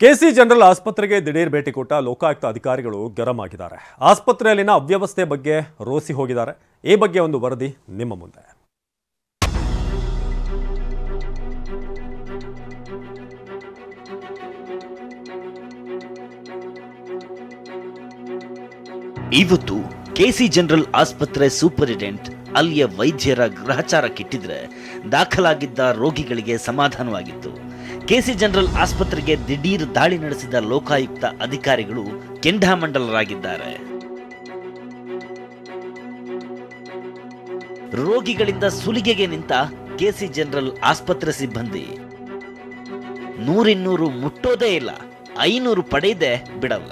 KC general ಆಸ್ಪತ್ರೆಗೆ ದಿಢೀರ್ ಭೇಟಿ ಕೊಟ್ಟ ಲೋಕಾಯುಕ್ತ ಅಧಿಕಾರಿಗಳು ಗರಂ ಆಗಿದ್ದಾರೆ. ಆಸ್ಪತ್ರೆಯಲ್ಲಿನ ಅವ್ಯವಸ್ಥೆ ಬಗ್ಗೆ ರೋಸಿ ಹೋಗಿದ್ದಾರೆ. ಈ ಬಗ್ಗೆ ಒಂದು ವರದಿ ನಿಮ್ಮ ಮುಂದೆ. ಇವತ್ತು ಕೆಸಿ ಜನರಲ್ ಆಸ್ಪತ್ರೆ ಸೂಪರಿಂಟೆಂಡೆಂಟ್ ಅಲ್ಲಿಯ ವೈದ್ಯರ ಗ್ರಹಚಾರಕ್ಕಿಟ್ಟಿದ್ರೆ ದಾಖಲಾಗಿದ್ದ ರೋಗಿಗಳಿಗೆ ಸಮಾಧಾನವಾಗಿತ್ತು. ಕೆಸಿ ಜನರಲ್ ಆಸ್ಪತ್ರೆಗೆ ದಿಢೀರ್ ದಾಳಿ ನಡೆಸಿದ ಲೋಕಾಯುಕ್ತ ಅಧಿಕಾರಿಗಳು ಕೆಂಡಾಮಂಡಲರಾಗಿದ್ದಾರೆ. ರೋಗಿಗಳಿಂದ ಸುಲಿಗೆಗೆ ನಿಂತ ಕೆಸಿ ಜನರಲ್ ಆಸ್ಪತ್ರೆ ಸಿಬ್ಬಂದಿ 100-200 ಮುಟ್ಟೋದೇ ಇಲ್ಲ, 500 ಪಡೆಯದೆ ಬಿಡಲ್ಲ.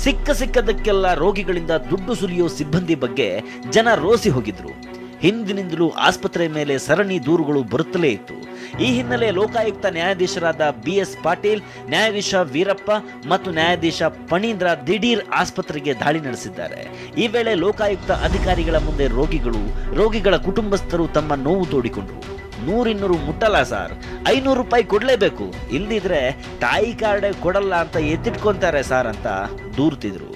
ಸಿಕ್ಕದಕ್ಕೆಲ್ಲ ರೋಗಿಗಳಿಂದ ದುಡ್ಡು ಸುಲಿಯೋ ಸಿಬ್ಬಂದಿ ಬಗ್ಗೆ ಜನ ರೋಸಿ ಹೋಗಿದ್ರು. ಹಿಂದಿನಿಂದಲೂ ಆಸ್ಪತ್ರೆ ಮೇಲೆ ಸರಣಿ ದೂರುಗಳು ಬರುತ್ತಲೇ ಇತ್ತು. ಈ ಹಿನ್ನೆಲೆ ಲೋಕಾಯುಕ್ತ ನ್ಯಾಯಾಧೀಶರಾದ BS ಪಾಟೀಲ್, ನ್ಯಾಯಾಧೀಶ ವೀರಪ್ಪ ಮತ್ತು ನ್ಯಾಯಾಧೀಶ ಫಣೀಂದ್ರ ದಿಢೀರ್ ಆಸ್ಪತ್ರೆಗೆ ದಾಳಿ ನಡೆಸಿದ್ದಾರೆ. ಈ ವೇಳೆ ಲೋಕಾಯುಕ್ತ ಅಧಿಕಾರಿಗಳ ಮುಂದೆ ರೋಗಿಗಳ ಕುಟುಂಬಸ್ಥರು ತಮ್ಮ ನೋವು ತೋಡಿಕೊಂಡ್ರು. 100-200 ಮುಟ್ಟಲ್ಲ ಸರ್, 500 ರೂಪಾಯಿ ಕೊಡ್ಲೇಬೇಕು, ಇಲ್ದಿದ್ರೆ ತಾಯಿ ಕಾರ್ಡ್ ಕೊಡಲ್ಲ ಅಂತ ಎತ್ತಿಟ್ಕೊಂತಾರೆ ಸರ್ ಅಂತ ದೂರ್ತಿದ್ರು.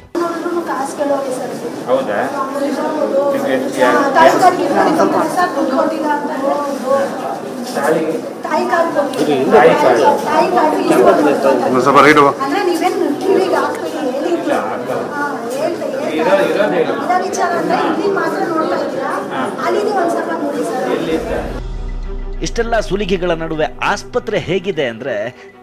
ಇಷ್ಟೆಲ್ಲ ಸುಲಿಗೆಗಳ ನಡುವೆ ಆಸ್ಪತ್ರೆ ಹೇಗಿದೆ ಅಂದ್ರೆ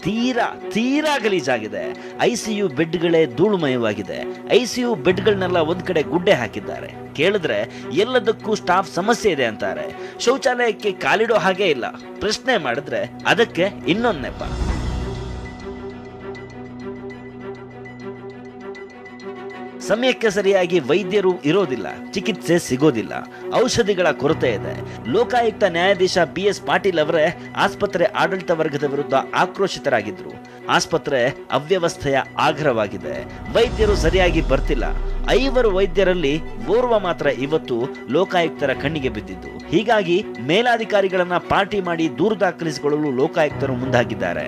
ತೀರಾ ಗಲೀಜಾಗಿದೆ. ICU ಬೆಡ್ಗಳೇ ಧೂಳುಮಯವಾಗಿದೆ. ICU ಬೆಡ್ಗಳನ್ನೆಲ್ಲ ಒಂದ್ ಕಡೆ ಗುಡ್ಡೆ ಹಾಕಿದ್ದಾರೆ. ಕೇಳಿದ್ರೆ ಎಲ್ಲದಕ್ಕೂ ಸ್ಟಾಫ್ ಸಮಸ್ಯೆ ಇದೆ ಅಂತಾರೆ. ಶೌಚಾಲಯಕ್ಕೆ ಕಾಲಿಡೋ ಹಾಗೆ ಇಲ್ಲ. ಪ್ರಶ್ನೆ ಮಾಡಿದ್ರೆ ಅದಕ್ಕೆ ಇನ್ನೊಂದು ನೆಪ. ಸಮಯಕ್ಕೆ ಸರಿಯಾಗಿ ವೈದ್ಯರು ಇರೋದಿಲ್ಲ, ಚಿಕಿತ್ಸೆ ಸಿಗೋದಿಲ್ಲ, ಔಷಧಿಗಳ ಕೊರತೆ ಇದೆ. ಲೋಕಾಯುಕ್ತ ನ್ಯಾಯಾಧೀಶ BS ಪಾಟೀಲ್ ಅವರೇ ಆಸ್ಪತ್ರೆ ಆಡಳಿತ ವರ್ಗದ ವಿರುದ್ಧ ಆಕ್ರೋಶಿತರಾಗಿದ್ರು. ಆಸ್ಪತ್ರೆ ಅವ್ಯವಸ್ಥೆಯ ಆಗ್ರಹವಾಗಿದೆ, ವೈದ್ಯರು ಸರಿಯಾಗಿ ಬರ್ತಿಲ್ಲ. 5 ವೈದ್ಯರಲ್ಲಿ ಓರ್ವ ಮಾತ್ರ ಇವತ್ತು ಲೋಕಾಯುಕ್ತರ ಕಣ್ಣಿಗೆ ಬಿದ್ದಿದ್ದು. ಹೀಗಾಗಿ ಮೇಲಾಧಿಕಾರಿಗಳನ್ನ ಪಾರ್ಟಿ ಮಾಡಿ ದೂರು ದಾಖಲಿಸಿಕೊಳ್ಳಲು ಲೋಕಾಯುಕ್ತರು ಮುಂದಾಗಿದ್ದಾರೆ.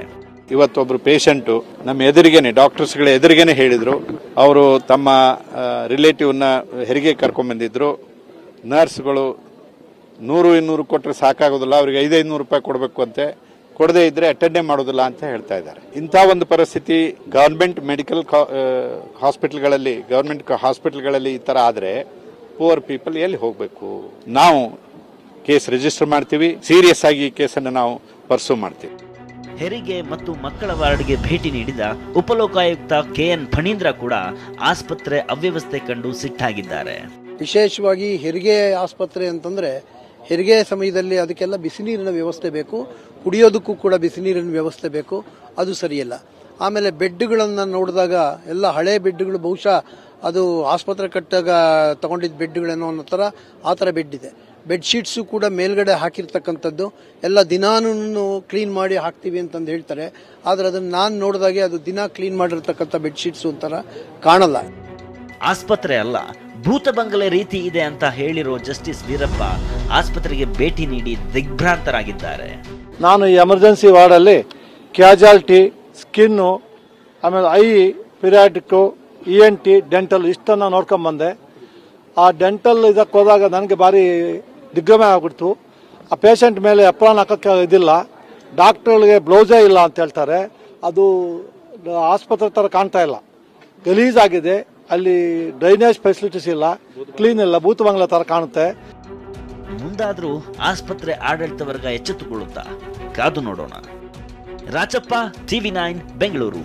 ಇವತ್ತೊಬ್ರು ಪೇಷಂಟು ನಮ್ಮ ಎದುರಿಗೇನೆ, ಡಾಕ್ಟರ್ಸ್ಗಳ ಎದುರಿಗೇನೆ ಹೇಳಿದ್ರು, ಅವರು ತಮ್ಮ ರಿಲೇಟಿವ್ನ ಹೆರಿಗೆ ಕರ್ಕೊಂಡ್ಬಂದಿದ್ರು. ನರ್ಸ್ಗಳು 100-200 ಕೊಟ್ಟರೆ ಸಾಕಾಗೋದಿಲ್ಲ, ಅವ್ರಿಗೆ 500-500 ರೂಪಾಯಿ ಕೊಡಬೇಕು ಅಂತೆ, ಕೊಡದೇ ಇದ್ರೆ ಅಟೆಂಡೇ ಮಾಡೋದಿಲ್ಲ ಅಂತ ಹೇಳ್ತಾ ಇದ್ದಾರೆ. ಇಂಥ ಒಂದು ಪರಿಸ್ಥಿತಿ ಗವರ್ಮೆಂಟ್ ಮೆಡಿಕಲ್ ಹಾಸ್ಪಿಟಲ್ಗಳಲ್ಲಿ ಈ ತರ ಆದ್ರೆ ಪೂರ್ ಪೀಪಲ್ ಎಲ್ಲಿ ಹೋಗಬೇಕು? ನಾವು ಕೇಸ್ ರಿಜಿಸ್ಟರ್ ಮಾಡ್ತೀವಿ, ಸೀರಿಯಸ್ ಆಗಿ ಈ ಕೇಸನ್ನು ನಾವು ಪರ್ಸೂ ಮಾಡ್ತೀವಿ. ಹೆರಿಗೆ ಮತ್ತು ಮಕ್ಕಳ ವಾರ್ಡ್ಗೆ ಭೇಟಿ ನೀಡಿದ ಉಪಲೋಕಾಯುಕ್ತ KN ಫಣೀಂದ್ರ ಕೂಡ ಆಸ್ಪತ್ರೆ ಅವ್ಯವಸ್ಥೆ ಕಂಡು ಸಿಟ್ಟಾಗಿದ್ದಾರೆ. ವಿಶೇಷವಾಗಿ ಹೆರಿಗೆ ಆಸ್ಪತ್ರೆ ಅಂತಂದ್ರೆ ಹೆರಿಗೆ ಸಮಯದಲ್ಲಿ ಅದಕ್ಕೆಲ್ಲ ಬಿಸಿ ನೀರಿನ ವ್ಯವಸ್ಥೆ ಬೇಕು, ಕುಡಿಯೋದಕ್ಕೂ ಕೂಡ ಬಿಸಿ ನೀರಿನ ವ್ಯವಸ್ಥೆ ಬೇಕು, ಅದು ಸರಿಯಲ್ಲ. ಆಮೇಲೆ ಬೆಡ್ಗಳನ್ನು ನೋಡಿದಾಗ ಎಲ್ಲ ಹಳೆ ಬೆಡ್ಗಳು, ಬಹುಶಃ ಅದು ಆಸ್ಪತ್ರೆ ಕಟ್ಟಾಗ ತಗೊಂಡಿದ್ದ ಬೆಡ್ಗಳೇನೋ ಅನ್ನೋ ಥರ ಆ ಥರ ಬೆಡ್ ಇದೆ. ಬೆಡ್ಶೀಟ್ಸು ಕೂಡ ಮೇಲ್ಗಡೆ ಹಾಕಿರ್ತಕ್ಕಂಥದ್ದು ಎಲ್ಲ ದಿನಾನು ಕ್ಲೀನ್ ಮಾಡಿ ಹಾಕ್ತೀವಿ ಅಂತಂದು ಹೇಳ್ತಾರೆ. ಆದರೆ ಅದನ್ನು ನಾನು ನೋಡಿದಾಗೆ ಅದು ದಿನ ಕ್ಲೀನ್ ಮಾಡಿರ್ತಕ್ಕಂಥ ಬೆಡ್ಶೀಟ್ಸು ಒಂಥರ ಕಾಣಲ್ಲ. ಆಸ್ಪತ್ರೆ ಅಲ್ಲ, ಭೂತ ಬಂಗಲೆ ರೀತಿ ಇದೆ ಅಂತ ಹೇಳಿರೋ ಜಸ್ಟಿಸ್ ವೀರಪ್ಪ ಆಸ್ಪತ್ರೆಗೆ ಭೇಟಿ ನೀಡಿ ದಿಗ್ಭ್ರಾಂತರಾಗಿದ್ದಾರೆ. ನಾನು ಈ ಎಮರ್ಜೆನ್ಸಿ ವಾರ್ಡಲ್ಲಿ ಕ್ಯಾಜುಯಾಲಿಟಿ, ಸ್ಕಿನ್ನು, ಆಮೇಲೆ ಪಿರಿಯಾಟಿಕ್ಕು, ENT, ಡೆಂಟಲ್ ಇಷ್ಟನ್ನು ನೋಡ್ಕೊಂಬಂದೆ. ಆ ಡೆಂಟಲ್ ಇದಕ್ಕೆ ಹೋದಾಗ ನನಗೆ ಭಾರಿ ದಿಗ್ಭ್ರಮೆ ಆಗ್ಬಿಡ್ತು. ಆ ಪೇಷಂಟ್ ಮೇಲೆ ಅಪ್ರಾನ್ ಹಾಕೋಕ್ಕೆ ಇದಿಲ್ಲ, ಡಾಕ್ಟರ್ಗಳಿಗೆ ಬ್ಲೌಸೇ ಇಲ್ಲ ಅಂತ ಹೇಳ್ತಾರೆ. ಅದು ಆಸ್ಪತ್ರೆ ಥರ ಕಾಣ್ತಾ ಇಲ್ಲ, ಗಲೀಜಾಗಿದೆ. ಅಲ್ಲಿ ಡ್ರೈನೇಜ್ ಫೆಸಿಲಿಟೀಸ್ ಇಲ್ಲ, ಕ್ಲೀನ್ ಇಲ್ಲ, ಭೂತ ಬಂಗ್ಲೆ ಥರ ಕಾಣುತ್ತೆ. ಮುಂದಾದ್ರೂ ಆಸ್ಪತ್ರೆ ಆಡಳಿತ ವರ್ಗ ಎಚ್ಚೆತ್ತುಕೊಳ್ಳುತ್ತಾ? ಕಾದು ನೋಡೋಣ. ರಾಚಪ್ಪ, TV9 ಬೆಂಗಳೂರು.